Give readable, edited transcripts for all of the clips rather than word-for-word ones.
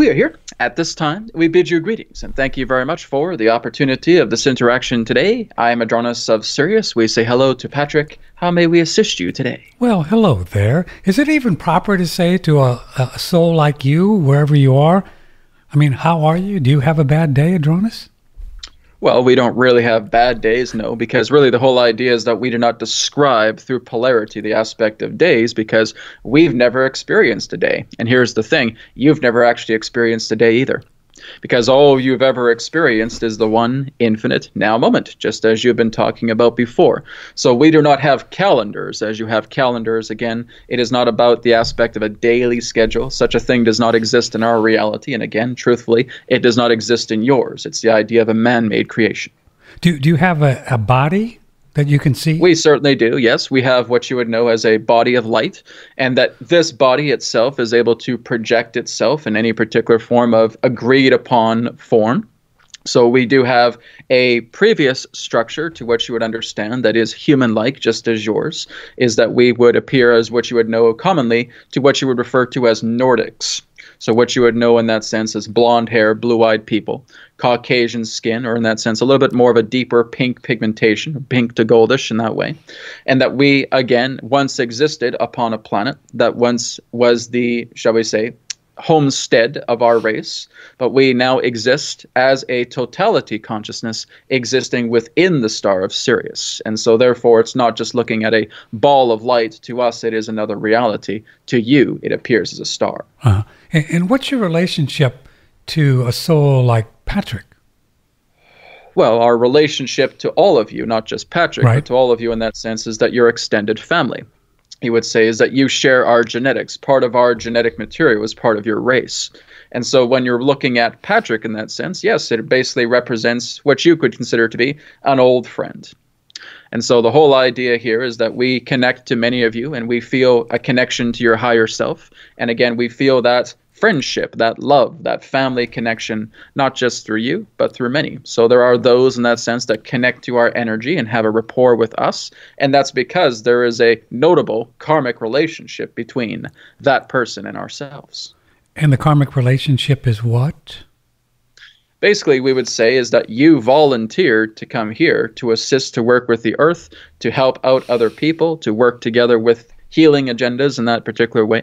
We are here at this time. We bid you greetings and thank you very much for the opportunity of this interaction today. I am Adronis of Sirius. We say hello to Patrick. How may we assist you today? Well, hello there. Is it even proper to say to a soul like you, wherever you are, I mean, how are you? Do you have a bad day, Adronis? Well, we don't really have bad days, no, because really the whole idea is that we do not describe through polarity the aspect of days because we've never experienced a day. And here's the thing, you've never actually experienced a day either. Because all you've ever experienced is the one infinite now moment, just as you've been talking about before. So we do not have calendars as you have calendars. Again, it is not about the aspect of a daily schedule. Such a thing does not exist in our reality. And again, truthfully, it does not exist in yours. It's the idea of a man-made creation. Do you have a body that you can see? We certainly do, yes. We have what you would know as a body of light, and that this body itself is able to project itself in any particular form of agreed upon form. So we do have a previous structure to what you would understand that is human-like, just as yours, is that we would appear as what you would know commonly to what you would refer to as Nordics. So what you would know in that sense is blonde hair, blue-eyed people, Caucasian skin, or in that sense a little bit more of a deeper pink pigmentation, pink to goldish in that way. And that we, again, once existed upon a planet that once was the, shall we say, homestead of our race, but we now exist as a totality consciousness existing within the star of Sirius. And so therefore it's not just looking at a ball of light. To us it is another reality. To you it appears as a star. And what's your relationship to a soul like Patrick? Well, our relationship to all of you, not just Patrick, right, but to all of you in that sense is that you're extended family. He would say is that you share our genetics. Part of our genetic material is part of your race. And so when you're looking at Patrick in that sense, yes, it basically represents what you could consider to be an old friend. And so the whole idea here is that we connect to many of you and we feel a connection to your higher self. And again, we feel that friendship, that love, that family connection, not just through you, but through many. So there are those in that sense that connect to our energy and have a rapport with us. And that's because there is a notable karmic relationship between that person and ourselves. And the karmic relationship is what? Basically, we would say is that you volunteered to come here to assist, to work with the earth, to help out other people, to work together with healing agendas in that particular way,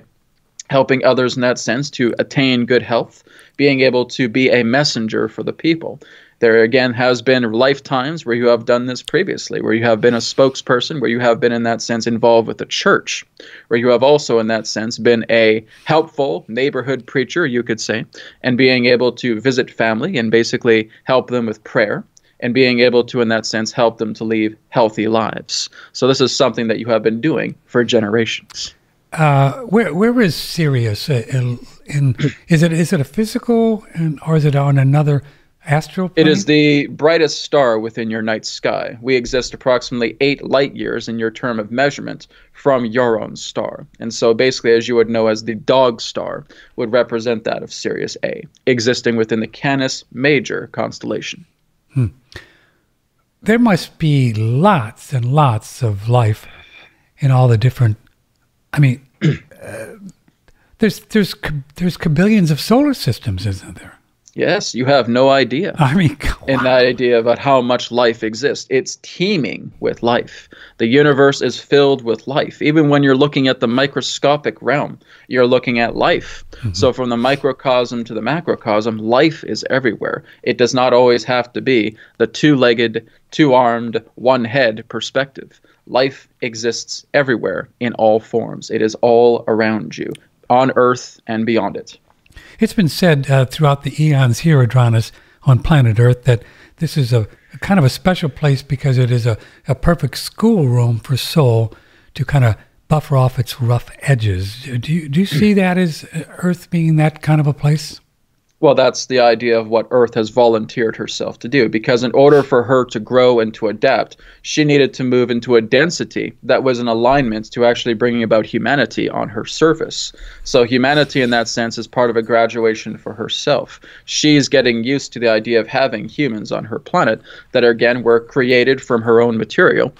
helping others in that sense to attain good health, being able to be a messenger for the people. There again has been lifetimes where you have done this previously, where you have been a spokesperson, where you have been in that sense involved with the church, where you have also in that sense been a helpful neighborhood preacher, you could say, and being able to visit family and basically help them with prayer, and being able to in that sense help them to lead healthy lives. So this is something that you have been doing for generations. Where is Sirius? Is it a physical, or is it on another astral plane? It is the brightest star within your night sky. We exist approximately 8 light years in your term of measurement from your own star. And so basically, as you would know as the dog star, would represent that of Sirius A, existing within the Canis Major constellation. There must be lots and lots of life in all the different, I mean, there's kabillions of solar systems, isn't there? Yes, you have no idea. I mean, wow. In that idea about how much life exists. It's teeming with life. The universe is filled with life. Even when you're looking at the microscopic realm, you're looking at life. So from the microcosm to the macrocosm, life is everywhere. It does not always have to be the two-legged, two-armed, one-head perspective. Life exists everywhere in all forms. It is all around you, on Earth and beyond it. It's been said throughout the eons here, Adronis, on planet Earth, that this is a kind of a special place because it is a perfect schoolroom for soul to kind of buffer off its rough edges. Do you see that as Earth being that kind of a place? Well, that's the idea of what Earth has volunteered herself to do, because in order for her to grow and to adapt, she needed to move into a density that was in alignment to actually bringing about humanity on her surface. So humanity in that sense is part of a graduation for herself. She's getting used to the idea of having humans on her planet that, again, were created from her own material.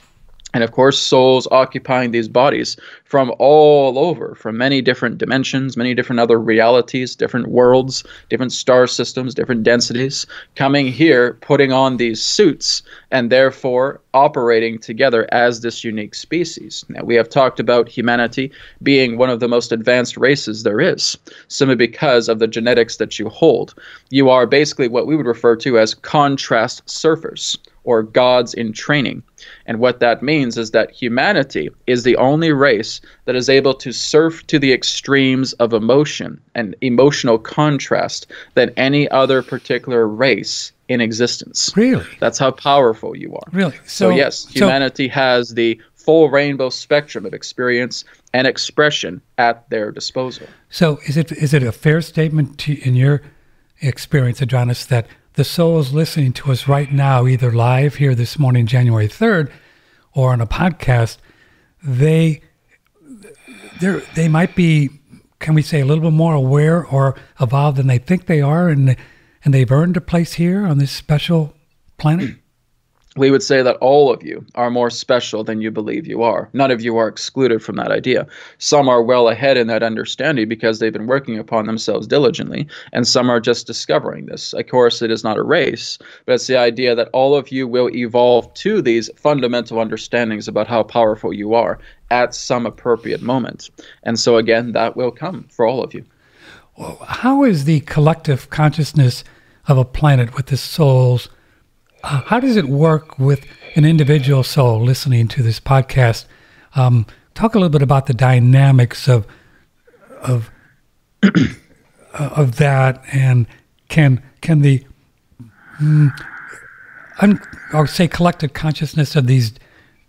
And of course, souls occupying these bodies from all over, from many different dimensions, many different other realities, different worlds, different star systems, different densities, coming here, putting on these suits, and therefore operating together as this unique species. Now, we have talked about humanity being one of the most advanced races there is, simply because of the genetics that you hold. You are basically what we would refer to as contrast surfers, or gods in training. And what that means is that humanity is the only race that is able to surf to the extremes of emotion and emotional contrast than any other particular race in existence. Really? That's how powerful you are. Really? So yes, humanity has the full rainbow spectrum of experience and expression at their disposal. So is it a fair statement in your experience, Adronis, that the souls listening to us right now, either live here this morning, January 3rd, or on a podcast, they might be, can we say, a little bit more aware or evolved than they think they are, and they've earned a place here on this special planet? We would say that all of you are more special than you believe you are. None of you are excluded from that idea. Some are well ahead in that understanding because they've been working upon themselves diligently, and some are just discovering this. Of course, it is not a race, but it's the idea that all of you will evolve to these fundamental understandings about how powerful you are at some appropriate moment. And so again, that will come for all of you. Well, how is the collective consciousness of a planet with the souls, how does it work with an individual soul listening to this podcast? Talk a little bit about the dynamics of that, and can the or say collective consciousness of these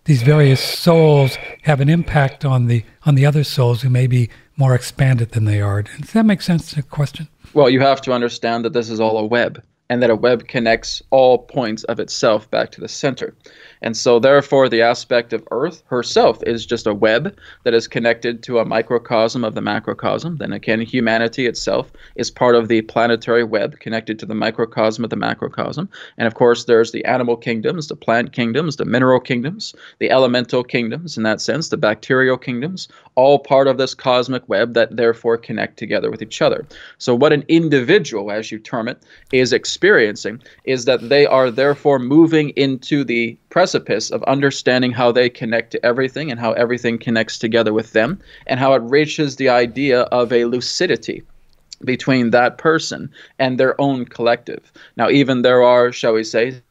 various souls have an impact on the other souls who may be more expanded than they are? Does that make sense? The question. Well, you have to understand that this is all a web, and that a web connects all points of itself back to the center. And so therefore the aspect of Earth herself is just a web that is connected to a microcosm of the macrocosm. Then again, humanity itself is part of the planetary web connected to the microcosm of the macrocosm. And of course, there's the animal kingdoms, the plant kingdoms, the mineral kingdoms, the elemental kingdoms, in that sense, the bacterial kingdoms, all part of this cosmic web that therefore connect together with each other. So what an individual, as you term it, is experiencing is that they are therefore moving into the precipice of understanding how they connect to everything and how everything connects together with them, and how it reaches the idea of a lucidity between that person and their own collective. Now, even there are, shall we say,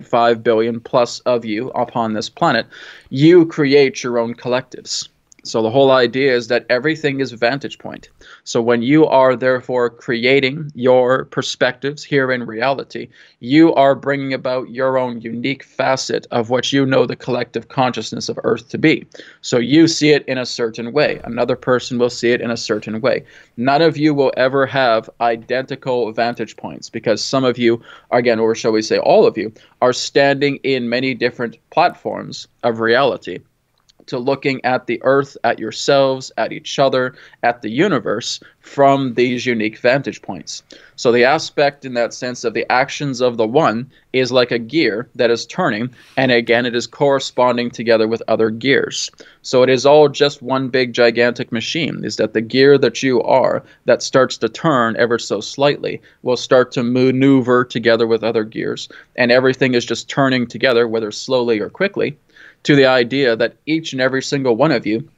5 billion plus of you upon this planet, you create your own collectives. So the whole idea is that everything is vantage point. So when you are therefore creating your perspectives here in reality, you are bringing about your own unique facet of what you know the collective consciousness of Earth to be. So you see it in a certain way. Another person will see it in a certain way. None of you will ever have identical vantage points, because some of you, again, or shall we say all of you, are standing in many different platforms of reality, to looking at the Earth, at yourselves, at each other, at the universe from these unique vantage points. So the aspect in that sense of the actions of the one is like a gear that is turning, and again it is corresponding together with other gears. So it is all just one big gigantic machine, is that the gear that you are that starts to turn ever so slightly will start to maneuver together with other gears, and everything is just turning together, whether slowly or quickly, to the idea that each and every single one of you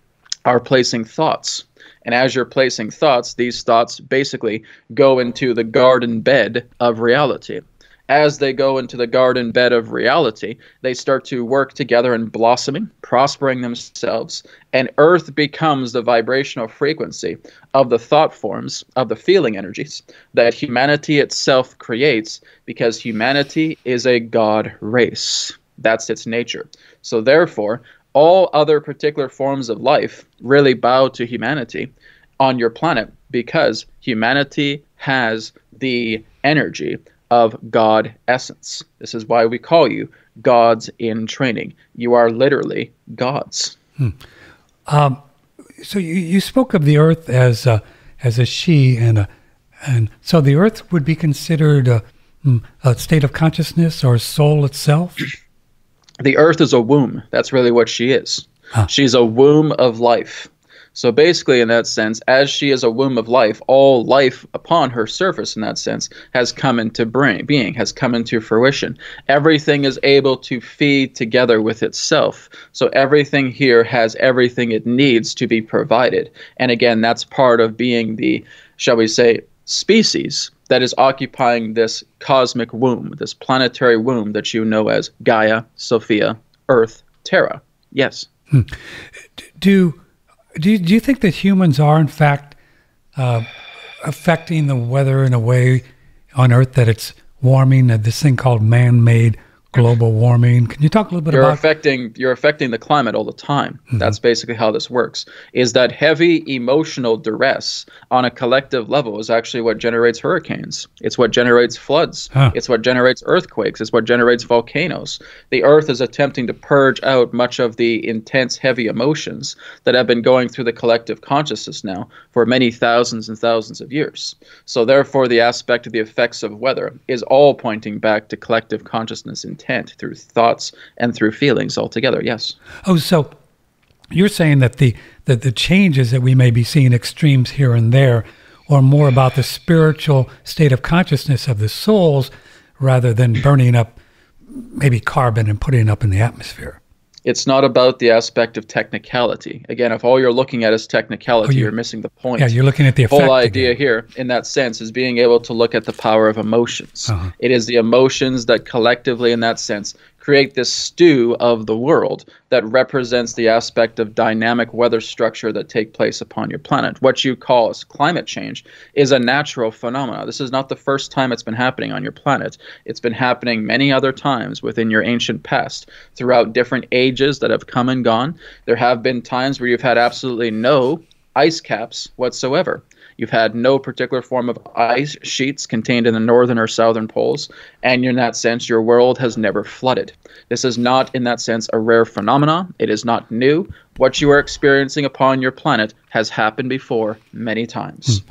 are placing thoughts. And as you're placing thoughts, these thoughts basically go into the garden bed of reality. As they go into the garden bed of reality, they start to work together and blossoming, prospering themselves, and Earth becomes the vibrational frequency of the thought forms, of the feeling energies that humanity itself creates, because humanity is a God race. That's its nature. So therefore, all other particular forms of life really bow to humanity on your planet, because humanity has the energy of God essence. This is why we call you gods in training. You are literally gods. So you spoke of the Earth as a she, and so the Earth would be considered a state of consciousness or soul itself? The Earth is a womb. That's really what she is. She's a womb of life. So basically, in that sense, as she is a womb of life, all life upon her surface, in that sense, has come into being, has come into fruition. Everything is able to feed together with itself. So everything here has everything it needs to be provided. And again, that's part of being the, shall we say, species that is occupying this cosmic womb, this planetary womb that you know as Gaia, Sophia, Earth, Terra. Yes. Do you think that humans are, in fact, affecting the weather in a way on Earth that it's warming, this thing called man-made global warming? Can you talk a little bit about... You're affecting the climate all the time. That's basically how this works, is that heavy emotional duress on a collective level is actually what generates hurricanes. It's what generates floods. It's what generates earthquakes. It's what generates volcanoes. The Earth is attempting to purge out much of the intense, heavy emotions that have been going through the collective consciousness now for many thousands and thousands of years. So therefore, the aspect of the effects of weather is all pointing back to collective consciousness intent through thoughts and through feelings altogether. Yes. Oh, so you're saying that the changes that we may be seeing, extremes here and there, are more about the spiritual state of consciousness of the souls rather than burning up maybe carbon and putting it up in the atmosphere. It's not about the aspect of technicality. Again, if all you're looking at is technicality, you're missing the point. Yeah, you're looking at the effect. The whole idea here, in that sense, is being able to look at the power of emotions. It is the emotions that collectively, in that sense, create this stew of the world that represents the aspect of dynamic weather structure that take place upon your planet. What you call as climate change is a natural phenomenon. This is not the first time it's been happening on your planet. It's been happening many other times within your ancient past, throughout different ages that have come and gone. There have been times where you've had absolutely no ice caps whatsoever. You've had no particular form of ice sheets contained in the northern or southern poles, and in that sense, your world has never flooded. This is not, in that sense, a rare phenomenon. It is not new. What you are experiencing upon your planet has happened before many times.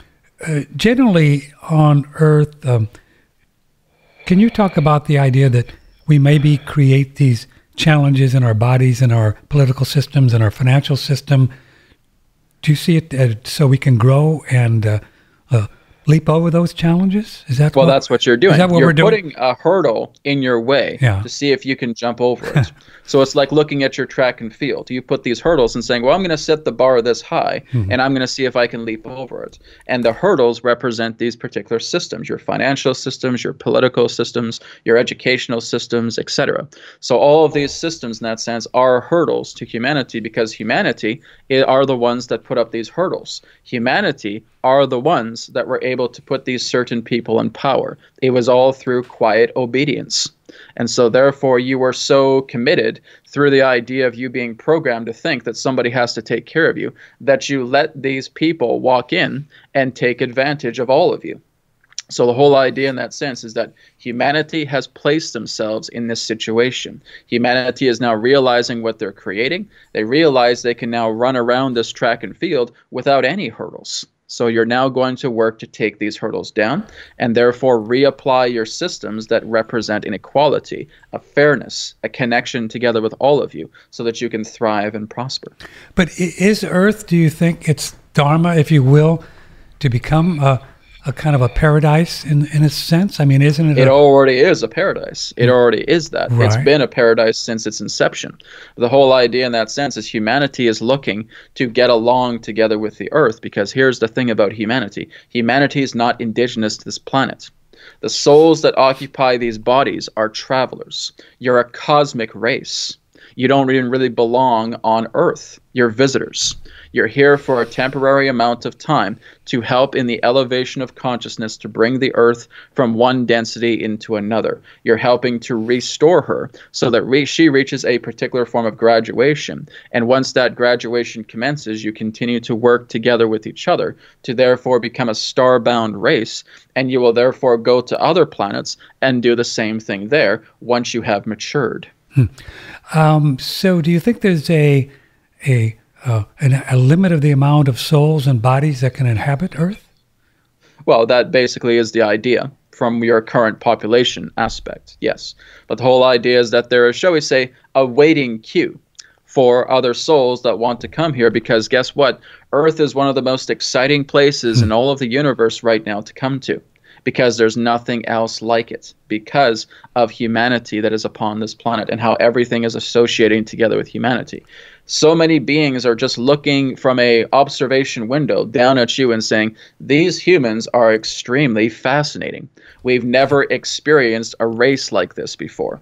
Generally on Earth, can you talk about the idea that we maybe create these challenges in our bodies, in our political systems, in our financial system? Do you see it so we can grow and leap over those challenges? Is that that's what you're doing. Is that what you're putting a hurdle in your way to see if you can jump over it. So it's like looking at your track and field. You put these hurdles and saying, well, I'm going to set the bar this high, and I'm going to see if I can leap over it. And the hurdles represent these particular systems, your financial systems, your political systems, your educational systems, etc. So all of these systems, in that sense, are hurdles to humanity, because humanity are the ones that put up these hurdles. Humanity are the ones that were able to put these certain people in power. It was all through quiet obedience. And so therefore you were so committed through the idea of you being programmed to think that somebody has to take care of you, that you let these people walk in and take advantage of all of you. So the whole idea in that sense is that humanity has placed themselves in this situation. Humanity is now realizing what they're creating. They realize they can now run around this track and field without any hurdles. So you're now going to work to take these hurdles down and therefore reapply your systems that represent inequality, a fairness, a connection together with all of you so that you can thrive and prosper. But is Earth, do you think, its dharma, if you will, to become a kind of a paradise in a sense? I mean, isn't it? It already is a paradise. It already is that. Right. It's been a paradise since its inception. The whole idea in that sense is humanity is looking to get along together with the Earth, because here's the thing about humanity. Humanity is not indigenous to this planet. The souls that occupy these bodies are travelers. You're a cosmic race. You don't even really belong on Earth. You're visitors. You're here for a temporary amount of time to help in the elevation of consciousness to bring the Earth from one density into another. You're helping to restore her so that she reaches a particular form of graduation. And once that graduation commences, you continue to work together with each other to therefore become a star-bound race. And you will therefore go to other planets and do the same thing there once you have matured. So do you think there's a limit of the amount of souls and bodies that can inhabit Earth? Well, that basically is the idea from your current population aspect, yes. But the whole idea is that there is, shall we say, a waiting queue for other souls that want to come here, because guess what? Earth is one of the most exciting places in all of the universe right now to come to, because there's nothing else like it, because of humanity that is upon this planet and how everything is associating together with humanity. So many beings are just looking from a observation window down at you and saying, these humans are extremely fascinating. We've never experienced a race like this before.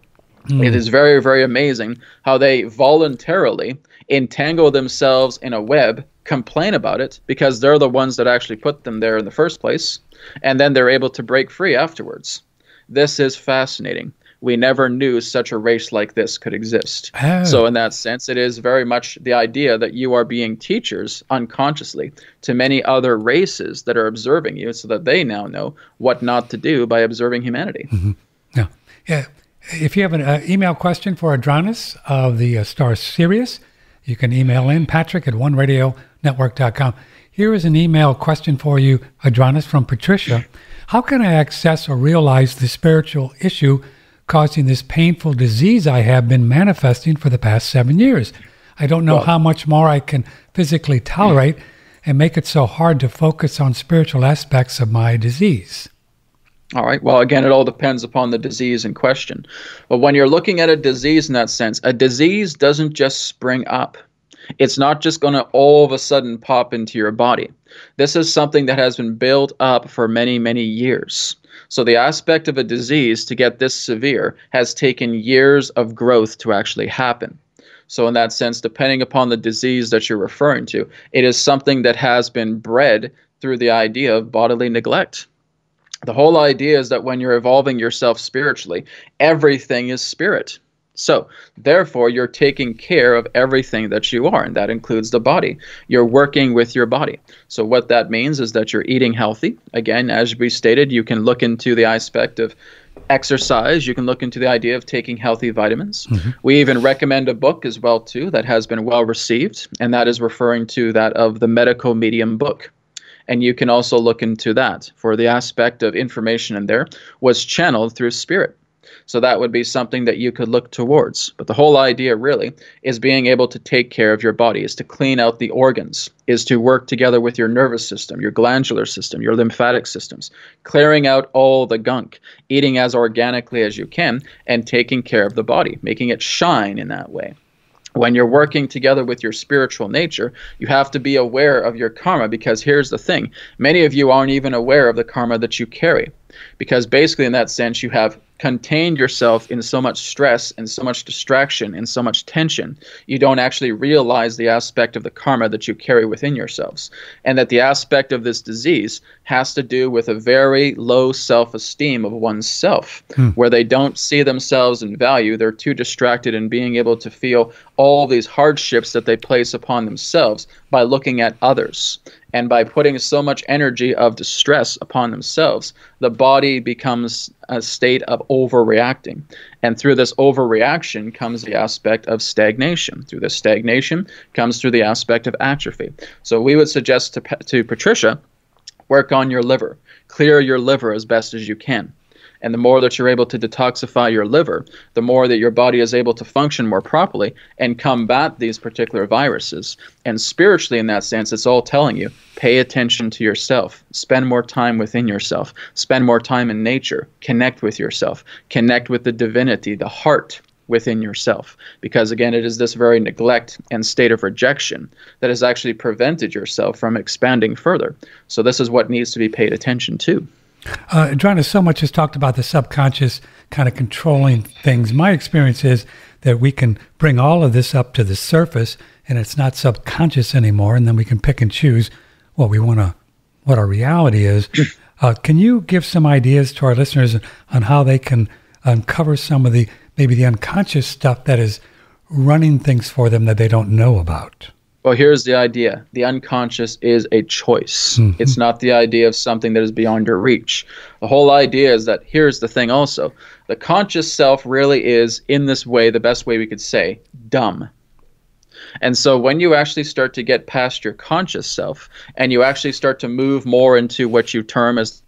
It is very, very amazing how they voluntarily entangle themselves in a web, complain about it, because they're the ones that actually put them there in the first place, and then they're able to break free afterwards. This is fascinating. We never knew such a race like this could exist. Oh. So in that sense, it is very much the idea that you are being teachers unconsciously to many other races that are observing you, so that they now know what not to do by observing humanity. Mm-hmm. Yeah. Yeah. If you have an email question for Adronis of the Star Sirius, you can email in patrick@oneradionetwork.com. Here is an email question for you, Adronis, from Patricia. How can I access or realize the spiritual issue causing this painful disease I have been manifesting for the past 7 years? I don't know how much more I can physically tolerate and make it so hard to focus on spiritual aspects of my disease. All right. Well, again, it all depends upon the disease in question. But when you're looking at a disease in that sense, a disease doesn't just spring up. It's not just going to all of a sudden pop into your body. This is something that has been built up for many, many years. So the aspect of a disease to get this severe has taken years of growth to actually happen. So in that sense, depending upon the disease that you're referring to, it is something that has been bred through the idea of bodily neglect. The whole idea is that when you're evolving yourself spiritually, everything is spirit. So, therefore, you're taking care of everything that you are, and that includes the body. You're working with your body. So what that means is that you're eating healthy. Again, as we stated, you can look into the aspect of exercise. You can look into the idea of taking healthy vitamins. Mm-hmm. We even recommend a book as well, too, that has been well received, and that is referring to that of the Medical Medium book. And you can also look into that, for the aspect of information in there was channeled through spirit. So that would be something that you could look towards. But the whole idea really is being able to take care of your body, is to clean out the organs, is to work together with your nervous system, your glandular system, your lymphatic systems, clearing out all the gunk, eating as organically as you can, and taking care of the body, making it shine in that way. When you're working together with your spiritual nature, you have to be aware of your karma, because here's the thing. Many of you aren't even aware of the karma that you carry, because basically in that sense you have contained yourself in so much stress and so much distraction and so much tension, you don't actually realize the aspect of the karma that you carry within yourselves. And that the aspect of this disease has to do with a very low self-esteem of oneself, where they don't see themselves in value. They're too distracted in being able to feel all these hardships that they place upon themselves by looking at others. And by putting so much energy of distress upon themselves, the body becomes a state of overreacting. And through this overreaction comes the aspect of stagnation. Through this stagnation comes through the aspect of atrophy. So we would suggest to Patricia, work on your liver. Clear your liver as best as you can. And the more that you're able to detoxify your liver, the more that your body is able to function more properly and combat these particular viruses. And spiritually, in that sense, it's all telling you, pay attention to yourself, spend more time within yourself, spend more time in nature, connect with yourself, connect with the divinity, the heart within yourself. Because again, it is this very neglect and state of rejection that has actually prevented yourself from expanding further. So this is what needs to be paid attention to. Adronis, so much has talked about the subconscious kind of controlling things. My experience is that we can bring all of this up to the surface and it's not subconscious anymore, and then we can pick and choose what we want to, what our reality is. Can you give some ideas to our listeners on how they can uncover some of the, maybe the unconscious stuff that is running things for them that they don't know about? Well, here's the idea. The unconscious is a choice. Mm-hmm. It's not the idea of something that is beyond your reach. The whole idea is that, here's the thing also, the conscious self really is, in this way, the best way we could say, dumb. And so when you actually start to get past your conscious self and you actually start to move more into what you term as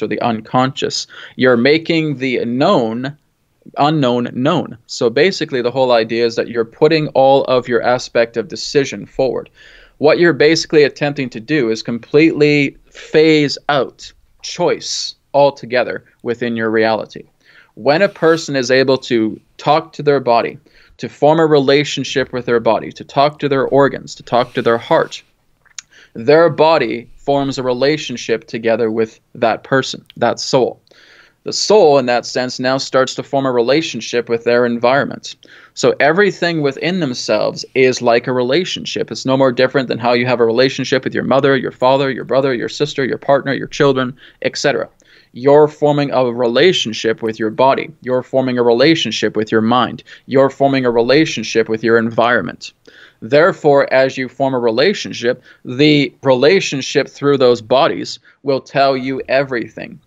or the unconscious, you're making the known unknown known. So basically, the whole idea is that you're putting all of your aspect of decision forward. What you're basically attempting to do is completely phase out choice altogether within your reality. When a person is able to talk to their body, to form a relationship with their body, to talk to their organs, to talk to their heart, their body forms a relationship together with that person, that soul. The soul, in that sense, now starts to form a relationship with their environment. So everything within themselves is like a relationship. It's no more different than how you have a relationship with your mother, your father, your brother, your sister, your partner, your children, etc. You're forming a relationship with your body. You're forming a relationship with your mind. You're forming a relationship with your environment. Therefore, as you form a relationship, the relationship through those bodies will tell you everything,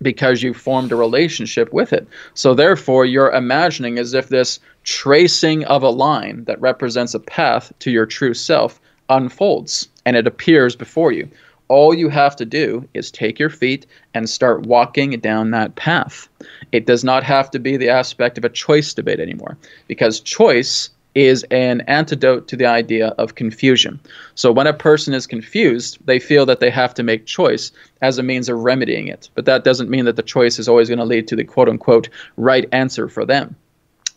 because you formed a relationship with it. So therefore, you're imagining as if this tracing of a line that represents a path to your true self unfolds, and it appears before you. All you have to do is take your feet and start walking down that path. It does not have to be the aspect of a choice debate anymore, because choice is an antidote to the idea of confusion. So when a person is confused, they feel that they have to make choice as a means of remedying it. But that doesn't mean that the choice is always going to lead to the quote-unquote right answer for them.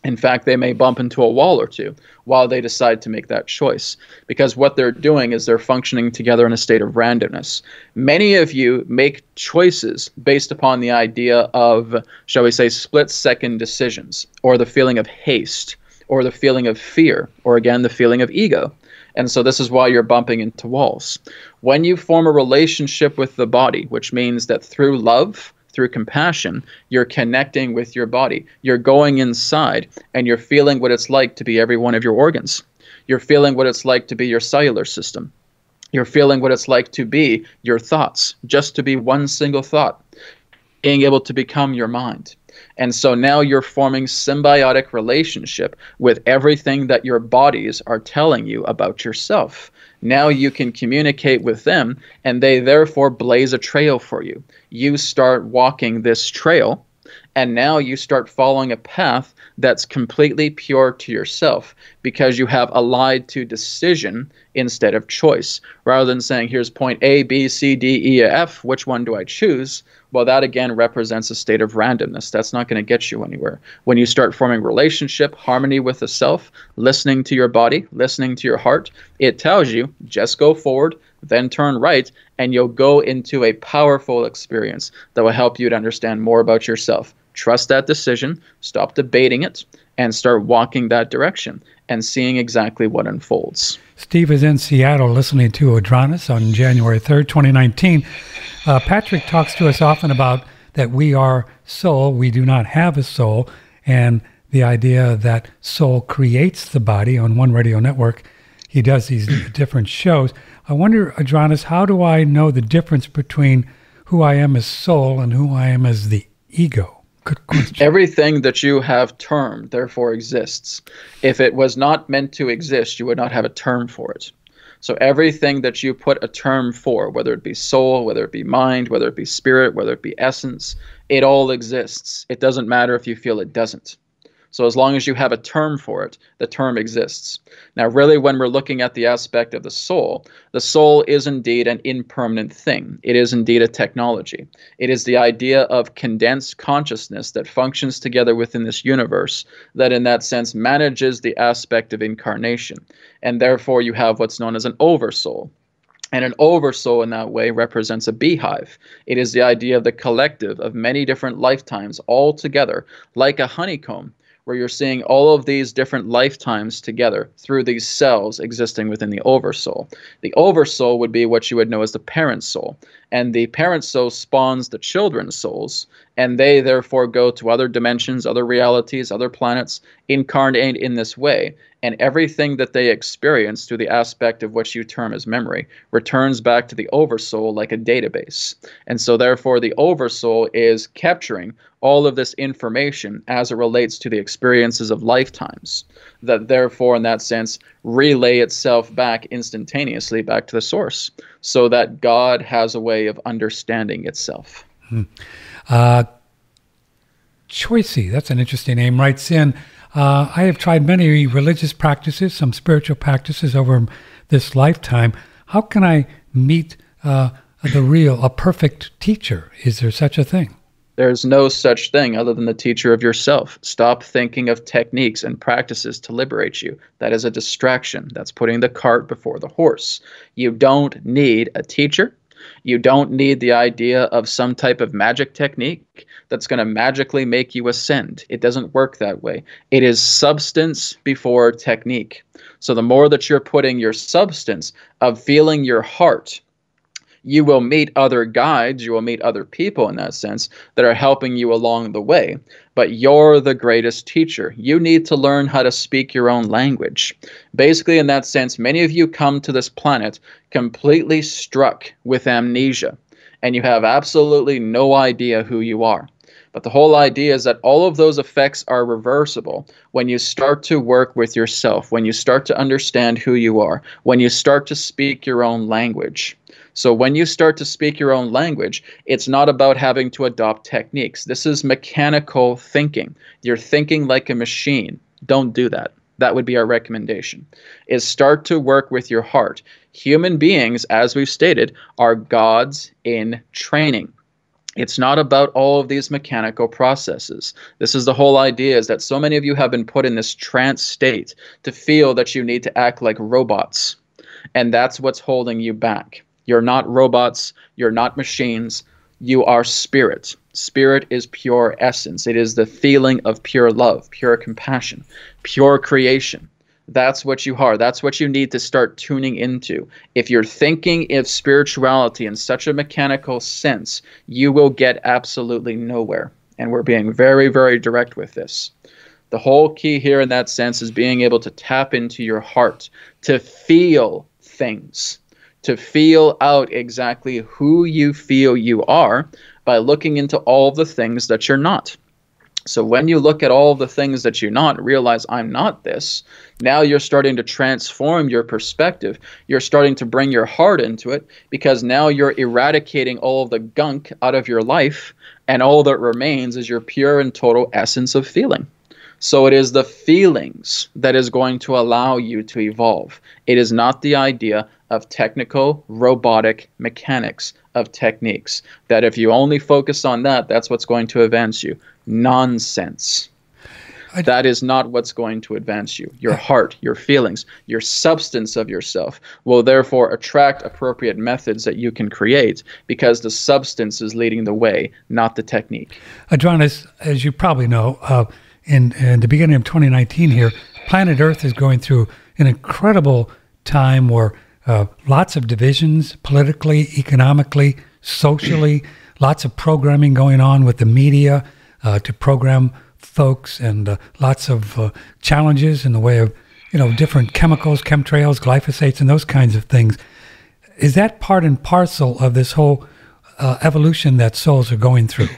In fact, they may bump into a wall or two while they decide to make that choice, because what they're doing is they're functioning together in a state of randomness. Many of you make choices based upon the idea of, shall we say, split-second decisions, or the feeling of haste, or the feeling of fear, or again, the feeling of ego. And so this is why you're bumping into walls. When you form a relationship with the body, which means that through love, through compassion, you're connecting with your body. You're going inside and you're feeling what it's like to be every one of your organs. You're feeling what it's like to be your cellular system. You're feeling what it's like to be your thoughts, just to be one single thought, being able to become your mind. And so now you're forming symbiotic relationship with everything that your bodies are telling you about yourself. Now you can communicate with them, and they therefore blaze a trail for you. You start walking this trail, and now you start following a path that's completely pure to yourself, because you have allied to decision instead of choice. Rather than saying, here's point A, B, C, D, E, F, which one do I choose? Well, that again represents a state of randomness. That's not going to get you anywhere. When you start forming relationship, harmony with the self, listening to your body, listening to your heart, it tells you just go forward, then turn right, and you'll go into a powerful experience that will help you to understand more about yourself. Trust that decision, stop debating it, and start walking that direction and seeing exactly what unfolds. Steve is in Seattle listening to Adronis on January 3rd, 2019. Patrick talks to us often about that we are soul, we do not have a soul, and the idea that soul creates the body. On One Radio Network, he does these different shows. I wonder, Adronis, how do I know the difference between who I am as soul and who I am as the ego? Good question. Everything that you have termed, therefore, exists. If it was not meant to exist, you would not have a term for it. So everything that you put a term for, whether it be soul, whether it be mind, whether it be spirit, whether it be essence, it all exists. It doesn't matter if you feel it doesn't. So as long as you have a term for it, the term exists. Now, really, when we're looking at the aspect of the soul is indeed an impermanent thing. It is indeed a technology. It is the idea of condensed consciousness that functions together within this universe, that in that sense manages the aspect of incarnation. And therefore, you have what's known as an oversoul. And an oversoul in that way represents a beehive. It is the idea of the collective of many different lifetimes all together, like a honeycomb, where you're seeing all of these different lifetimes together through these cells existing within the oversoul. The oversoul would be what you would know as the parent soul. And the parent soul spawns the children's souls, and they therefore go to other dimensions, other realities, other planets, incarnate in this way. And everything that they experience through the aspect of what you term as memory returns back to the oversoul like a database. And so therefore the oversoul is capturing all of this information as it relates to the experiences of lifetimes, that therefore in that sense relay itself back instantaneously back to the source, so that God has a way of understanding itself. Choicey, that's an interesting name, writes in, I have tried many religious practices, some spiritual practices over this lifetime. How can I meet a perfect teacher? Is there such a thing? There's no such thing other than the teacher of yourself. Stop thinking of techniques and practices to liberate you. That is a distraction. That's putting the cart before the horse. You don't need a teacher. You don't need the idea of some type of magic technique that's going to magically make you ascend. It doesn't work that way. It is substance before technique. So the more that you're putting your substance of feeling your heart, you will meet other guides, you will meet other people in that sense that are helping you along the way. But you're the greatest teacher. You need to learn how to speak your own language. Basically, in that sense, many of you come to this planet completely struck with amnesia, and you have absolutely no idea who you are. But the whole idea is that all of those effects are reversible when you start to work with yourself, when you start to understand who you are, when you start to speak your own language. So when you start to speak your own language, it's not about having to adopt techniques. This is mechanical thinking. You're thinking like a machine. Don't do that. That would be our recommendation, is start to work with your heart. Human beings, as we've stated, are gods in training. It's not about all of these mechanical processes. This is the whole idea, is that so many of you have been put in this trance state to feel that you need to act like robots. And that's what's holding you back. You're not robots. You're not machines. You are spirit. Spirit is pure essence. It is the feeling of pure love, pure compassion, pure creation. That's what you are. That's what you need to start tuning into. If you're thinking of spirituality in such a mechanical sense, you will get absolutely nowhere. And we're being very, very direct with this. The whole key here in that sense is being able to tap into your heart, to feel things, to feel out exactly who you feel you are by looking into all the things that you're not. So when you look at all the things that you're not, realize I'm not this, now you're starting to transform your perspective. You're starting to bring your heart into it, because now you're eradicating all of the gunk out of your life, and all that remains is your pure and total essence of feeling. So it is the feelings that is going to allow you to evolve. It is not the idea of technical, robotic mechanics of techniques. That if you only focus on that, that's what's going to advance you. Nonsense. That is not what's going to advance you. Your heart, your feelings, your substance of yourself will therefore attract appropriate methods that you can create, because the substance is leading the way, not the technique. Adronis, as you probably know, in the beginning of 2019 here, planet Earth is going through an incredible time where lots of divisions, politically, economically, socially, lots of programming going on with the media to program folks, and lots of challenges in the way of, different chemicals, chemtrails, glyphosates, and those kinds of things. Is that part and parcel of this whole evolution that souls are going through?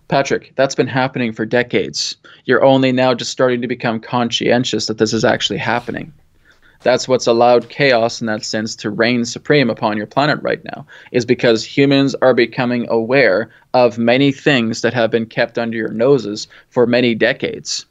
Patrick, that's been happening for decades. You're only now just starting to become conscientious that this is actually happening. That's what's allowed chaos in that sense to reign supreme upon your planet right now, is because humans are becoming aware of many things that have been kept under your noses for many decades.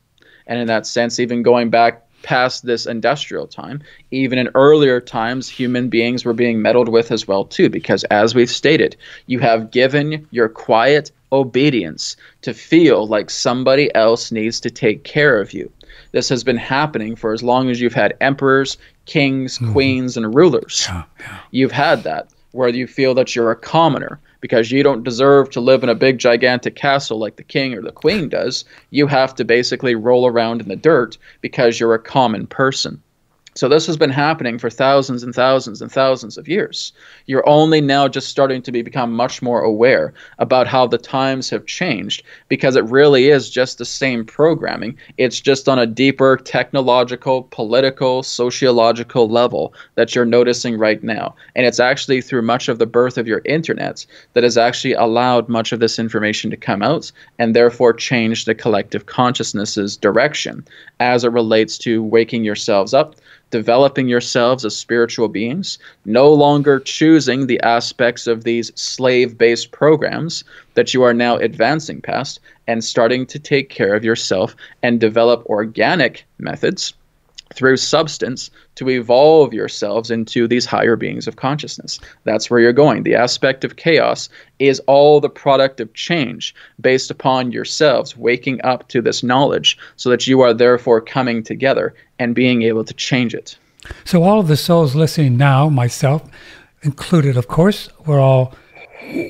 And in that sense, even going back past this industrial time, even in earlier times, human beings were being meddled with as well too, because as we've stated, you have given your quiet obedience to feel like somebody else needs to take care of you. This has been happening for as long as you've had emperors, kings, queens, and rulers. You've had that, where you feel that you're a commoner because you don't deserve to live in a big, gigantic castle like the king or the queen does. You have to basically roll around in the dirt because you're a common person. So this has been happening for thousands and thousands and thousands of years. You're only now just starting to become much more aware about how the times have changed, because it really is just the same programming. It's just on a deeper technological, political, sociological level that you're noticing right now. And it's actually through much of the birth of your internet that has actually allowed much of this information to come out, and therefore change the collective consciousness's direction as it relates to waking yourselves up developing yourselves as spiritual beings, no longer choosing the aspects of these slave-based programs that you are now advancing past, and starting to take care of yourself and develop organic methods through substance to evolve yourselves into these higher beings of consciousness. That's where you're going. The aspect of chaos is all the product of change based upon yourselves waking up to this knowledge so that you are therefore coming together and being able to change it. So all of the souls listening now, myself included, of course,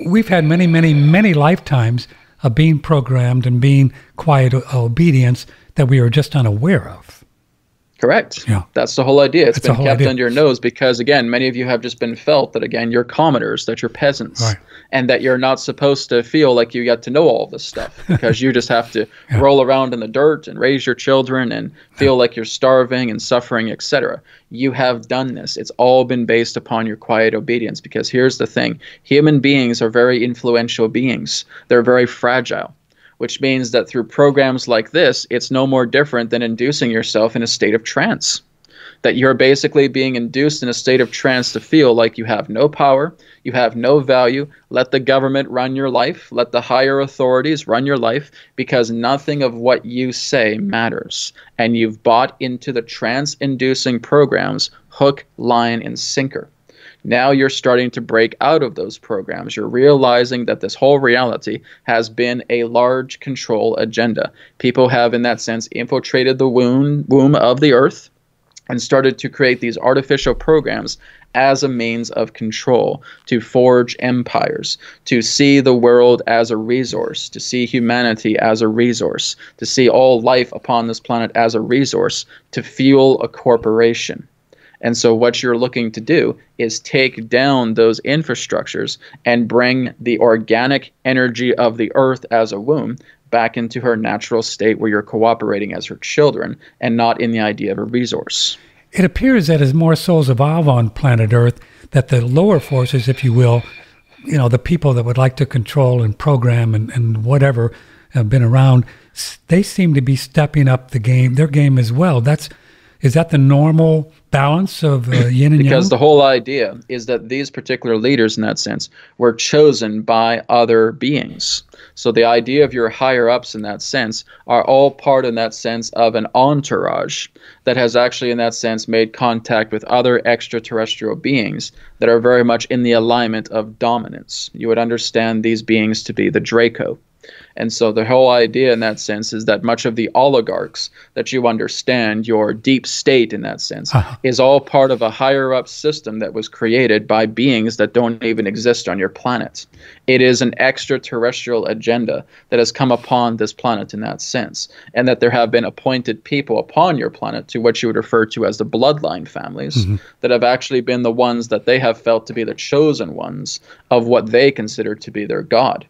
we've had many, many, many lifetimes of being programmed and being quiet obedience that we were just unaware of. Correct. Yeah. That's the whole idea. It's That's been kept under your nose because, again, many of you have just been felt that, again, you're commoners, that you're peasants, right, and that you're not supposed to feel like you get to know all this stuff because you just have to roll around in the dirt and raise your children and feel like you're starving and suffering, etc. You have done this. It's all been based upon your quiet obedience because here's the thing. Human beings are very influential beings. They're very fragile, which means that through programs like this, it's no more different than inducing yourself in a state of trance. That you're basically being induced in a state of trance to feel like you have no power, you have no value, let the government run your life, let the higher authorities run your life, because nothing of what you say matters. And you've bought into the trance-inducing programs, hook, line, and sinker. Now you're starting to break out of those programs. You're realizing that this whole reality has been a large control agenda. People have, in that sense, infiltrated the womb of the earth and started to create these artificial programs as a means of control, to forge empires, to see the world as a resource, to see humanity as a resource, to see all life upon this planet as a resource, to fuel a corporation. And so what you're looking to do is take down those infrastructures and bring the organic energy of the earth as a womb back into her natural state where you're cooperating as her children and not in the idea of a resource. It appears that as more souls evolve on planet Earth, that the lower forces, if you will, the people that would like to control and program and whatever have been around, they seem to be stepping up their game as well. Is that the normal balance of yin and yang? Because the whole idea is that these particular leaders, in that sense, were chosen by other beings. So the idea of your higher-ups, in that sense, are all part, in that sense, of an entourage that has actually, in that sense, made contact with other extraterrestrial beings that are very much in the alignment of dominance. You would understand these beings to be the Draco. And so the whole idea in that sense is that much of the oligarchs that you understand, your deep state in that sense, is all part of a higher up system that was created by beings that don't even exist on your planet. It is an extraterrestrial agenda that has come upon this planet in that sense, and that there have been appointed people upon your planet to what you would refer to as the bloodline families that have actually been the ones that they have felt to be the chosen ones of what they consider to be their God.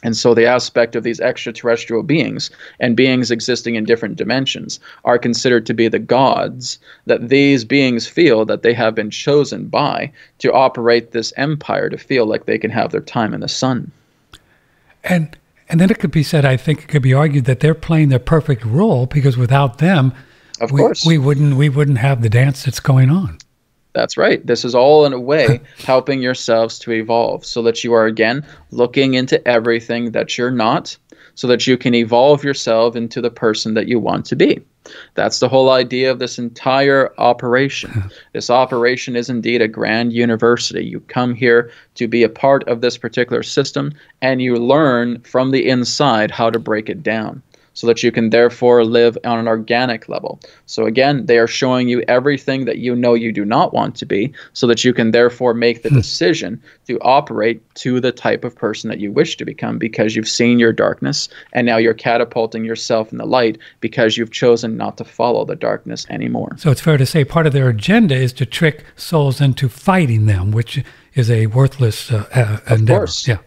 And so the aspect of these extraterrestrial beings and beings existing in different dimensions are considered to be the gods that these beings feel that they have been chosen by to operate this empire, to feel like they can have their time in the sun. And then it could be said, I think it could be argued that they're playing their perfect role because without them, of course, we wouldn't have the dance that's going on. That's right. This is all in a way helping yourselves to evolve so that you are again looking into everything that you're not so that you can evolve yourself into the person that you want to be. That's the whole idea of this entire operation. This operation is indeed a grand university. You come here to be a part of this particular system and you learn from the inside how to break it down, so that you can therefore live on an organic level. So again, they are showing you everything that you know you do not want to be, so that you can therefore make the decision to operate to the type of person that you wish to become, because you've seen your darkness, and now you're catapulting yourself in the light because you've chosen not to follow the darkness anymore. So it's fair to say part of their agenda is to trick souls into fighting them, which is a worthless endeavor. Of course. Yeah.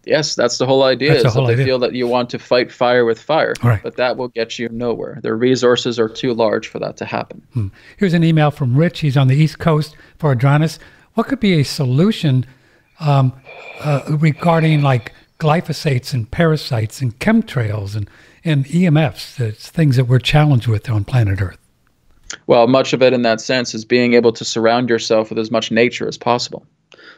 Yes, that's the whole idea, is that they feel that you want to fight fire with fire, right, but that will get you nowhere. Their resources are too large for that to happen. Here's an email from Rich. He's on the East Coast for Adronis. What could be a solution regarding like glyphosates and parasites and chemtrails and EMFs, things that we're challenged with on planet Earth? Well, much of it in that sense is being able to surround yourself with as much nature as possible.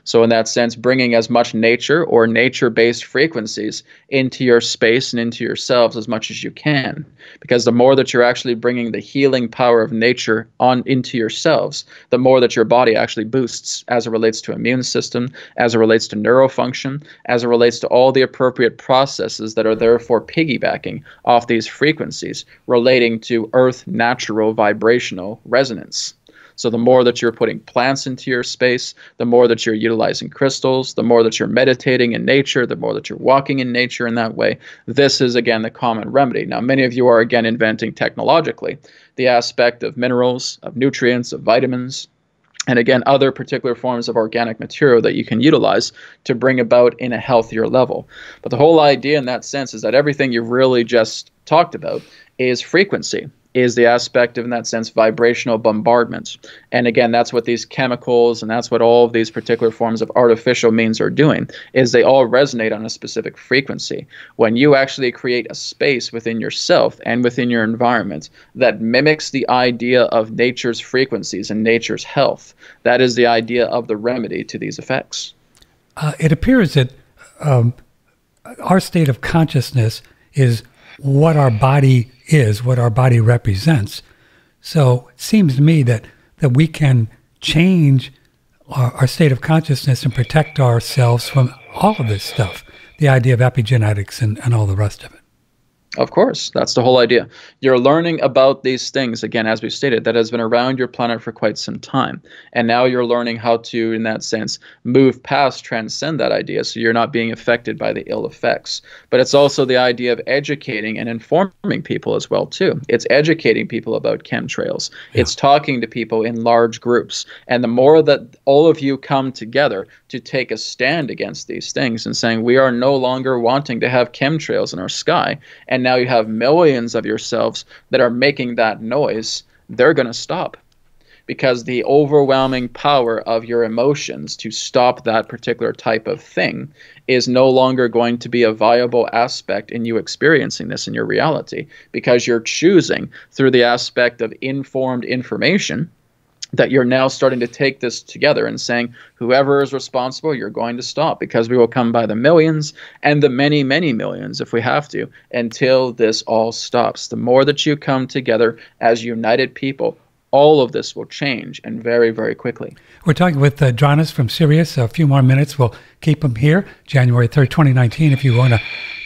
So, in that sense, bringing as much nature or nature based frequencies into your space and into yourselves as much as you can. Because the more that you're actually bringing the healing power of nature on into yourselves, the more that your body actually boosts as it relates to immune system, as it relates to neurofunction, as it relates to all the appropriate processes that are therefore piggybacking off these frequencies relating to earth natural vibrational resonance. So the more that you're putting plants into your space, the more that you're utilizing crystals, the more that you're meditating in nature, the more that you're walking in nature in that way. This is, again, the common remedy. Now, many of you are, again, inventing technologically the aspect of minerals, of nutrients, of vitamins, and again, other particular forms of organic material that you can utilize to bring about in a healthier level. But the whole idea in that sense is that everything you've really just talked about is frequency, is the aspect of, in that sense, vibrational bombardment. And again, that's what these chemicals and that's what all of these particular forms of artificial means are doing, is they all resonate on a specific frequency. When you actually create a space within yourself and within your environment that mimics the idea of nature's frequencies and nature's health, that is the idea of the remedy to these effects. It appears that our state of consciousness is what our body is, what our body represents. So it seems to me that we can change our state of consciousness and protect ourselves from all of this stuff, the idea of epigenetics and all the rest of it. Of course, that's the whole idea. You're learning about these things, again, as we stated, that has been around your planet for quite some time. And now you're learning how to, in that sense, move past, transcend that idea so you're not being affected by the ill effects. But it's also the idea of educating and informing people as well, too. It's educating people about chemtrails. Yeah. It's talking to people in large groups. And the more that all of you come together to take a stand against these things and saying we are no longer wanting to have chemtrails in our sky, and now you have millions of yourselves that are making that noise, they're going to stop. Because the overwhelming power of your emotions to stop that particular type of thing is no longer going to be a viable aspect in you experiencing this in your reality. Because you're choosing through the aspect of informed information that you're now starting to take this together and saying, whoever is responsible, you're going to stop, because we will come by the millions and the many, many millions if we have to, until this all stops. The more that you come together as united people, all of this will change, and very, very quickly. We're talking with Adronis from Sirius. A few more minutes. We'll keep him here. January 3rd, 2019. If you want to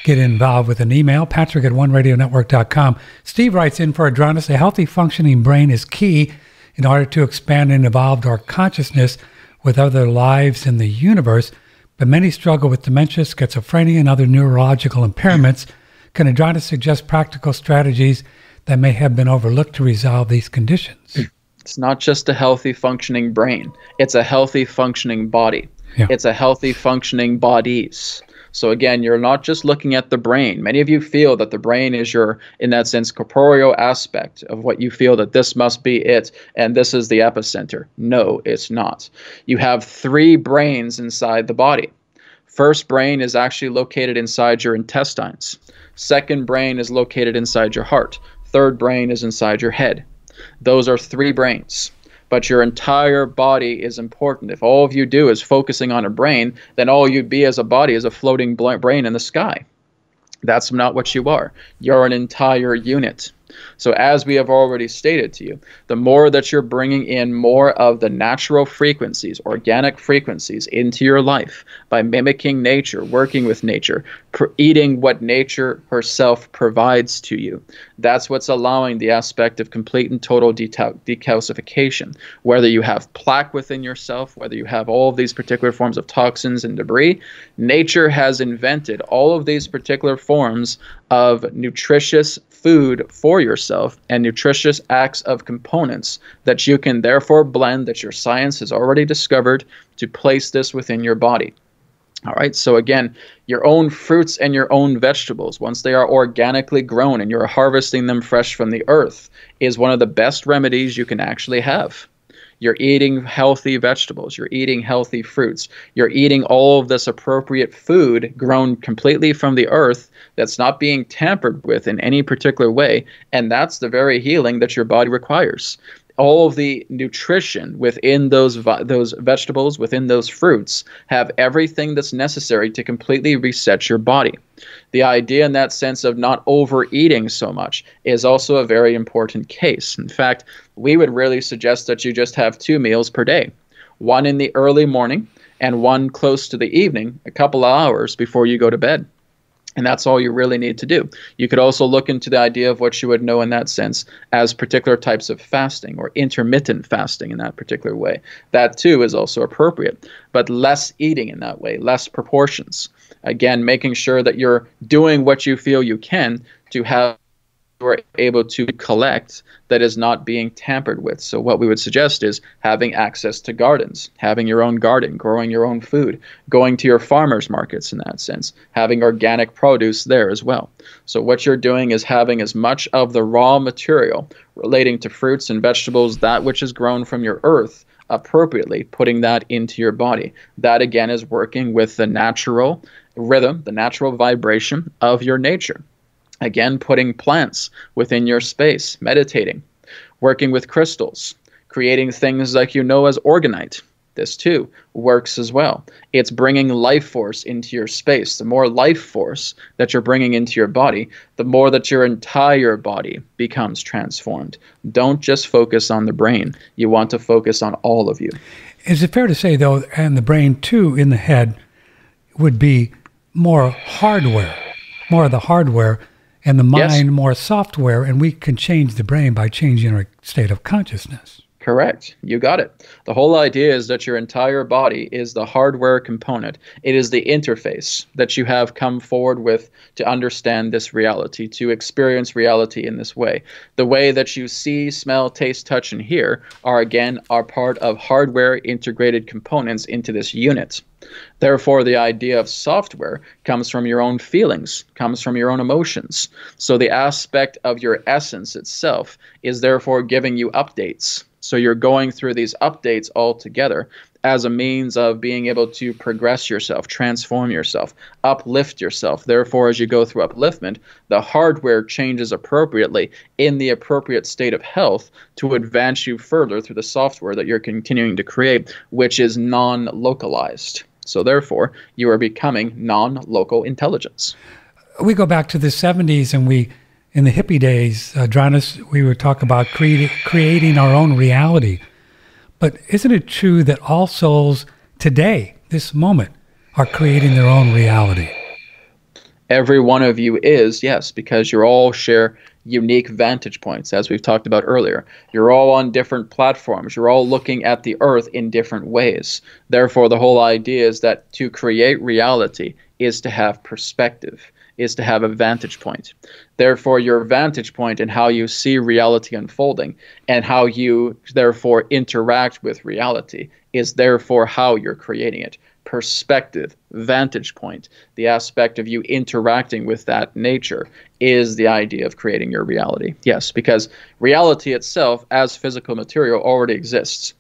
get involved with an email, patrick@oneradionetwork.com. Steve writes in for Adronis, a healthy functioning brain is key in order to expand and evolve our consciousness with other lives in the universe, but many struggle with dementia, schizophrenia, and other neurological impairments. Can Adronis suggest practical strategies that may have been overlooked to resolve these conditions? It's not just a healthy functioning brain. It's a healthy functioning body. Yeah. It's a healthy functioning bodies. So again, you're not just looking at the brain. Many of you feel that the brain is your, in that sense, corporeal aspect of what you feel that this must be it, and this is the epicenter. No, it's not. You have 3 brains inside the body. First brain is actually located inside your intestines. Second brain is located inside your heart. Third brain is inside your head. Those are 3 brains. But your entire body is important. If all of you do is focusing on a brain, then all you'd be as a body is a floating brain in the sky. That's not what you are. You're an entire unit. So as we have already stated to you, the more that you're bringing in more of the natural frequencies, organic frequencies into your life by mimicking nature, working with nature, eating what nature herself provides to you, that's what's allowing the aspect of complete and total decalcification. Whether you have plaque within yourself, whether you have all of these particular forms of toxins and debris, nature has invented all of these particular forms of nutritious food for yourself and nutritious acts of components that you can therefore blend, that your science has already discovered, to place this within your body. All right, so again, your own fruits and your own vegetables, once they are organically grown and you're harvesting them fresh from the earth, is one of the best remedies you can actually have. You're eating healthy vegetables. You're eating healthy fruits. You're eating all of this appropriate food grown completely from the earth that's not being tampered with in any particular way. And that's the very healing that your body requires. All of the nutrition within those vegetables, within those fruits, have everything that's necessary to completely reset your body. The idea in that sense of not overeating so much is also a very important case. In fact, we would really suggest that you just have 2 meals per day, one in the early morning and one close to the evening, a couple of hours before you go to bed. And that's all you really need to do. You could also look into the idea of what you would know in that sense as particular types of fasting or intermittent fasting in that particular way. That too is also appropriate, but less eating in that way, less proportions. Again, making sure that you're doing what you feel you can to have you are able to collect that is not being tampered with. So what we would suggest is having access to gardens, having your own garden, growing your own food, going to your farmers markets in that sense, having organic produce there as well. So what you're doing is having as much of the raw material relating to fruits and vegetables, that which is grown from your earth, appropriately putting that into your body. That again is working with the natural rhythm, the natural vibration of your nature. Again, putting plants within your space, meditating, working with crystals, creating things like as organite. This too works as well. It's bringing life force into your space. The more life force that you're bringing into your body, the more that your entire body becomes transformed. Don't just focus on the brain. You want to focus on all of you. Is it fair to say, though, and the brain too in the head would be more hardware, more of the hardware, and the mind more software, and we can change the brain by changing our state of consciousness? Correct. You got it. The whole idea is that your entire body is the hardware component. It is the interface that you have come forward with to understand this reality, to experience reality in this way. The way that you see, smell, taste, touch, and hear are part of hardware integrated components into this unit. Therefore, the idea of software comes from your own feelings, comes from your own emotions. So the aspect of your essence itself is therefore giving you updates. So you're going through these updates all together as a means of being able to progress yourself, transform yourself, uplift yourself. Therefore, as you go through upliftment, the hardware changes appropriately in the appropriate state of health to advance you further through the software that you're continuing to create, which is non-localized. So therefore, you are becoming non-local intelligence. We go back to the 70s, and in the hippie days, Adronis, we would talk about creating our own reality. But isn't it true that all souls today, this moment, are creating their own reality? Every one of you is, yes, because you all share unique vantage points, as we've talked about earlier. You're all on different platforms. You're all looking at the earth in different ways. Therefore, the whole idea is that to create reality is to have perspective, is to have a vantage point. Therefore, your vantage point and how you see reality unfolding and how you therefore interact with reality is therefore how you're creating it. Perspective, vantage point, the aspect of you interacting with that nature is the idea of creating your reality. Yes, because reality itself as physical material already exists.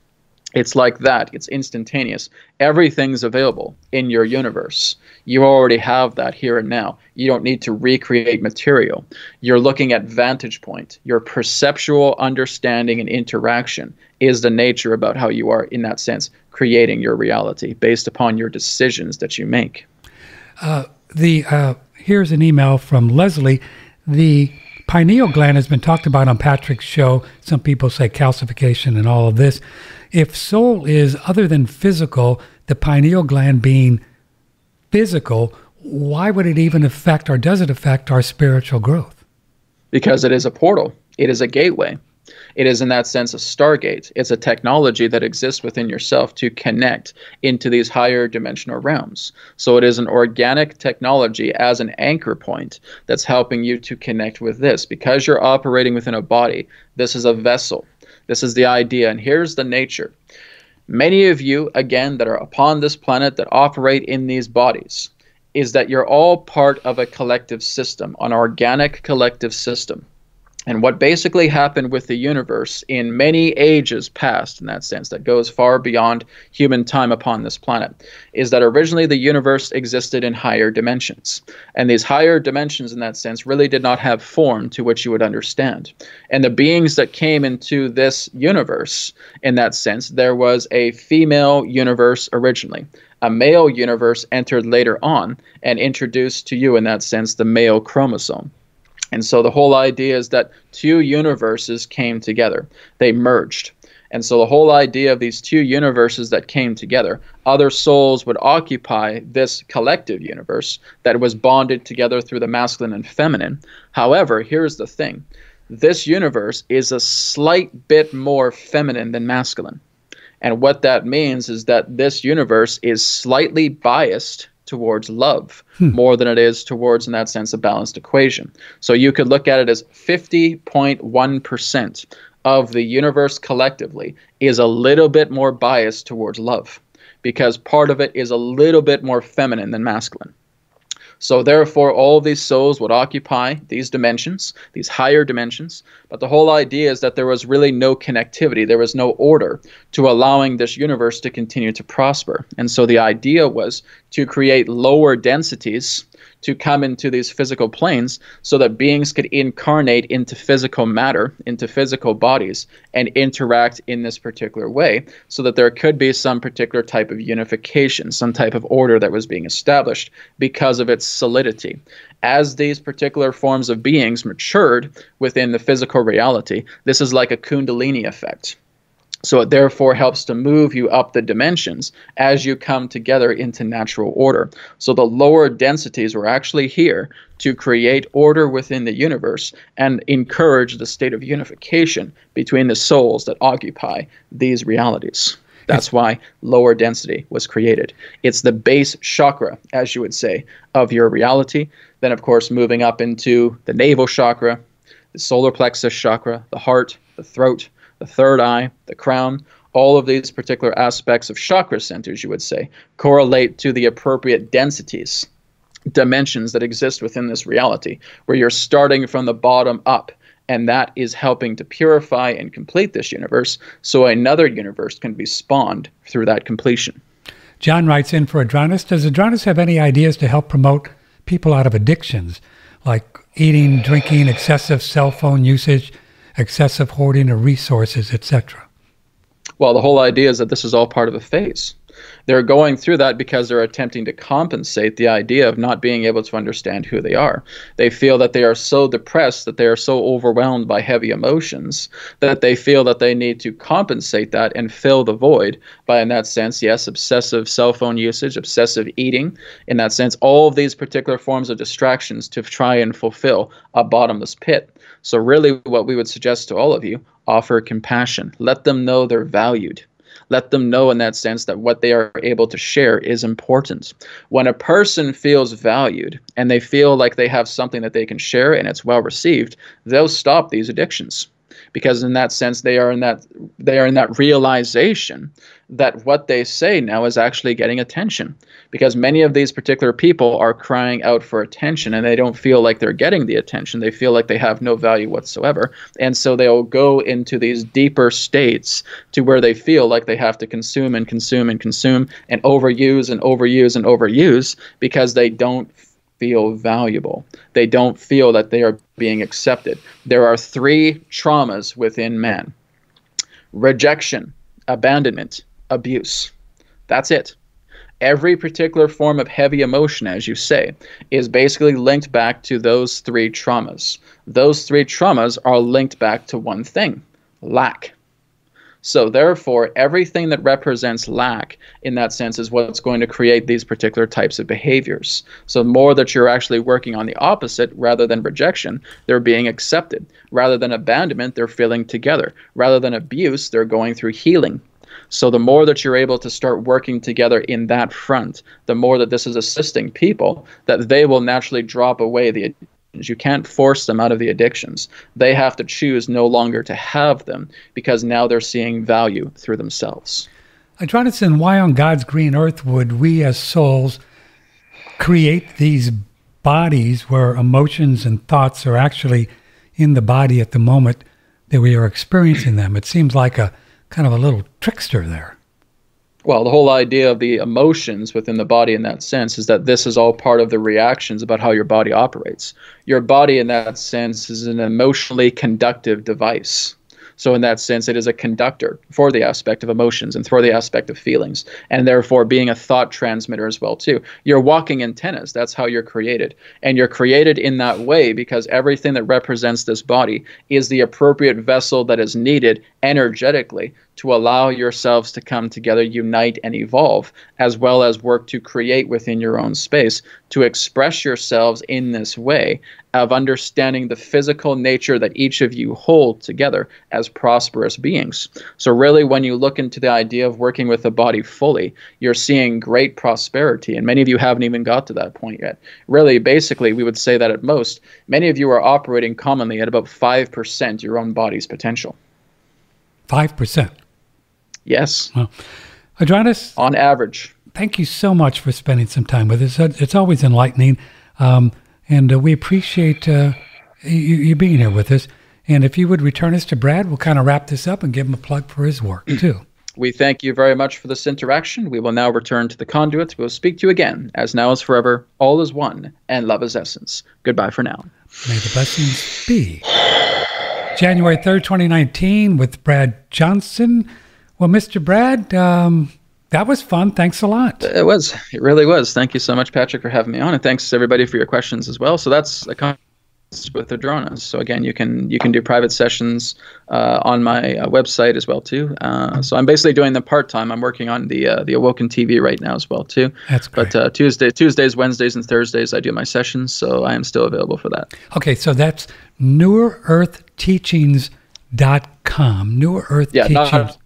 It's like that. It's instantaneous. Everything's available in your universe. You already have that here and now. You don't need to recreate material. You're looking at vantage point. Your perceptual understanding and interaction is the nature about how you are, in that sense, creating your reality based upon your decisions that you make. Here's an email from Leslie. The pineal gland has been talked about on Patrick's show. Some people say calcification and all of this. If soul is other than physical, the pineal gland being physical, why would it even affect, or does it affect, our spiritual growth? Because it is a portal. It is a gateway. It is, in that sense, a stargate. It's a technology that exists within yourself to connect into these higher dimensional realms. So it is an organic technology as an anchor point that's helping you to connect with this. Because you're operating within a body, this is a vessel. This is the idea, and here's the nature. Many of you, again, that are upon this planet that operate in these bodies, is that you're all part of a collective system, an organic collective system. And what basically happened with the universe in many ages past, in that sense, that goes far beyond human time upon this planet, is that originally the universe existed in higher dimensions. And these higher dimensions, in that sense, really did not have form to which you would understand. And the beings that came into this universe, in that sense, there was a female universe originally. A male universe entered later on and introduced to you, in that sense, the male chromosome. And so the whole idea is that two universes came together. They merged. And so the whole idea of these two universes that came together, other souls would occupy this collective universe that was bonded together through the masculine and feminine. However, here's the thing. This universe is a slight bit more feminine than masculine. And what that means is that this universe is slightly biased towards love more than it is towards, in that sense, a balanced equation. So you could look at it as 50.1% of the universe collectively is a little bit more biased towards love, because part of it is a little bit more feminine than masculine. So therefore, all of these souls would occupy these dimensions, these higher dimensions. But the whole idea is that there was really no connectivity. There was no order to allowing this universe to continue to prosper. And so the idea was to create lower densities to come into these physical planes so that beings could incarnate into physical matter, into physical bodies, and interact in this particular way so that there could be some particular type of unification, some type of order that was being established because of its solidity. As these particular forms of beings matured within the physical reality, this is like a Kundalini effect. So it therefore helps to move you up the dimensions as you come together into natural order. So the lower densities were actually here to create order within the universe and encourage the state of unification between the souls that occupy these realities. That's why lower density was created. It's the base chakra, as you would say, of your reality. Then, of course, moving up into the navel chakra, the solar plexus chakra, the heart, the throat, the third eye, the crown, all of these particular aspects of chakra centers, you would say, correlate to the appropriate densities, dimensions that exist within this reality, where you're starting from the bottom up, and that is helping to purify and complete this universe so another universe can be spawned through that completion. John writes in for Adronis. Does Adronis have any ideas to help promote people out of addictions, like eating, drinking, excessive cell phone usage, excessive hoarding of resources, etc.? Well, the whole idea is that this is all part of a phase. They're going through that because they're attempting to compensate the idea of not being able to understand who they are. They feel that they are so depressed, that they are so overwhelmed by heavy emotions, that they feel that they need to compensate that and fill the void by, in that sense, yes, obsessive cell phone usage, obsessive eating, in that sense, all of these particular forms of distractions to try and fulfill a bottomless pit. So really what we would suggest to all of you, offer compassion. Let them know they're valued. Let them know in that sense that what they are able to share is important. When a person feels valued and they feel like they have something that they can share and it's well received, they'll stop these addictions. Because in that sense, they are in that realization that what they say now is actually getting attention. Because many of these particular people are crying out for attention and they don't feel like they're getting the attention. They feel like they have no value whatsoever. And so they'll go into these deeper states to where they feel like they have to consume and consume and consume and overuse and overuse and overuse because they don't feel valuable. They don't feel that they are being accepted. There are three traumas within man: rejection, abandonment, abuse. That's it. Every particular form of heavy emotion, as you say, is basically linked back to those three traumas. Those three traumas are linked back to one thing: lack. So therefore, everything that represents lack in that sense is what's going to create these particular types of behaviors. So the more that you're actually working on the opposite, rather than rejection, they're being accepted. Rather than abandonment, they're feeling together. Rather than abuse, they're going through healing. So the more that you're able to start working together in that front, the more that this is assisting people, that they will naturally drop away the addictions. You can't force them out of the addictions. They have to choose no longer to have them because now they're seeing value through themselves. Adronis, why on God's green earth would we as souls create these bodies where emotions and thoughts are actually in the body at the moment that we are experiencing them. It seems like a kind of a little trickster there. Well, the whole idea of the emotions within the body in that sense is that this is all part of the reactions about how your body operates. Your body in that sense is an emotionally conductive device. So in that sense, it is a conductor for the aspect of emotions and for the aspect of feelings, and therefore being a thought transmitter as well too. You're walking antennas. That's how you're created. And you're created in that way because everything that represents this body is the appropriate vessel that is needed energetically to allow yourselves to come together, unite, and evolve, as well as work to create within your own space, to express yourselves in this way of understanding the physical nature that each of you hold together as prosperous beings. So really, when you look into the idea of working with the body fully, you're seeing great prosperity, and many of you haven't even got to that point yet. Really, basically, we would say that at most, many of you are operating commonly at about 5% your own body's potential. 5%? Yes. Well, Adronis, on average. Thank you so much for spending some time with us. It's always enlightening, and we appreciate you being here with us. And if you would return us to Brad, we'll kind of wrap this up and give him a plug for his work, too. We thank you very much for this interaction. We will now return to the conduit. We'll speak to you again, as now is forever, all is one, and love is essence. Goodbye for now. May the blessings be. January 3rd, 2019, with Brad Johnson. Well, Mr. Brad, that was fun. Thanks a lot. It was. It really was. Thank you so much, Patrick, for having me on, and thanks everybody for your questions as well. So that's a conference with Adronis. So again, you can do private sessions on my website as well too. So I'm basically doing them part-time. I'm working on the Awoken TV right now as well too. That's great. But Tuesdays, Wednesdays, and Thursdays I do my sessions. So I am still available for that. Okay, so that's newerearthteachings.com. Newer Earth Teachings.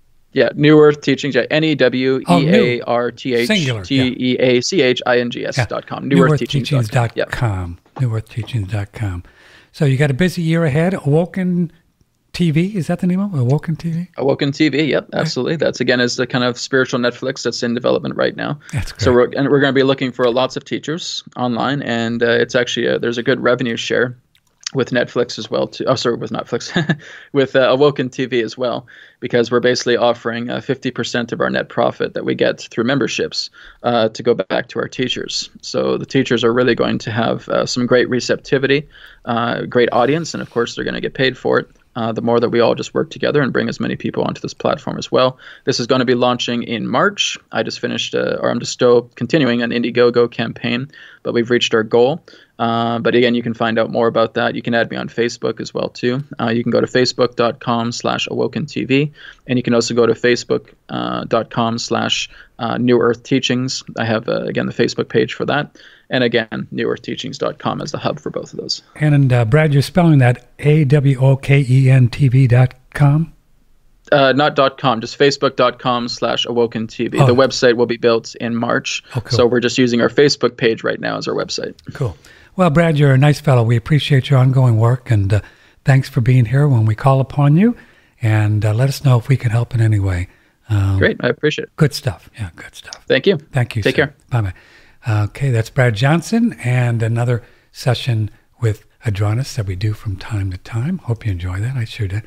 New Earth Teachings, NEWEARTHTEACHINGS.com. NewerEarthTeachings.com. NewerEarthTeachings.com. So you got a busy year ahead. Awoken TV, is that the name of it? Awoken TV? Awoken TV, yep, absolutely. That's, again, is the kind of spiritual Netflix that's in development right now. That's great. So we're going to be looking for lots of teachers online, and it's actually, there's a good revenue share with Netflix as well too. Oh, sorry, with Netflix, with Awoken TV as well, because we're basically offering 50% of our net profit that we get through memberships to go back to our teachers. So the teachers are really going to have some great receptivity, great audience, and of course they're going to get paid for it. The more that we all just work together and bring as many people onto this platform as well. This is going to be launching in March. I just finished, or I'm just still continuing an Indiegogo campaign, but we've reached our goal. But again, you can find out more about that. You can add me on Facebook as well too. You can go to facebook.com/awokentv, and you can also go to facebook.com/New Earth Teachings. I have, again, the Facebook page for that. And again, newearthteachings.com as the hub for both of those. And Brad, you're spelling that AWOKENTV.com? Not .com, just facebook.com/awokentv. Oh. The website will be built in March. Oh, cool. So we're just using our Facebook page right now as our website. Cool. Well, Brad, you're a nice fellow. We appreciate your ongoing work, and thanks for being here when we call upon you. And let us know if we can help in any way. Great. I appreciate it. Good stuff. Yeah, good stuff. Thank you. Thank you. Take care. Bye-bye. Okay, that's Brad Johnson, and another session with Adronis that we do from time to time. Hope you enjoy that. I sure did.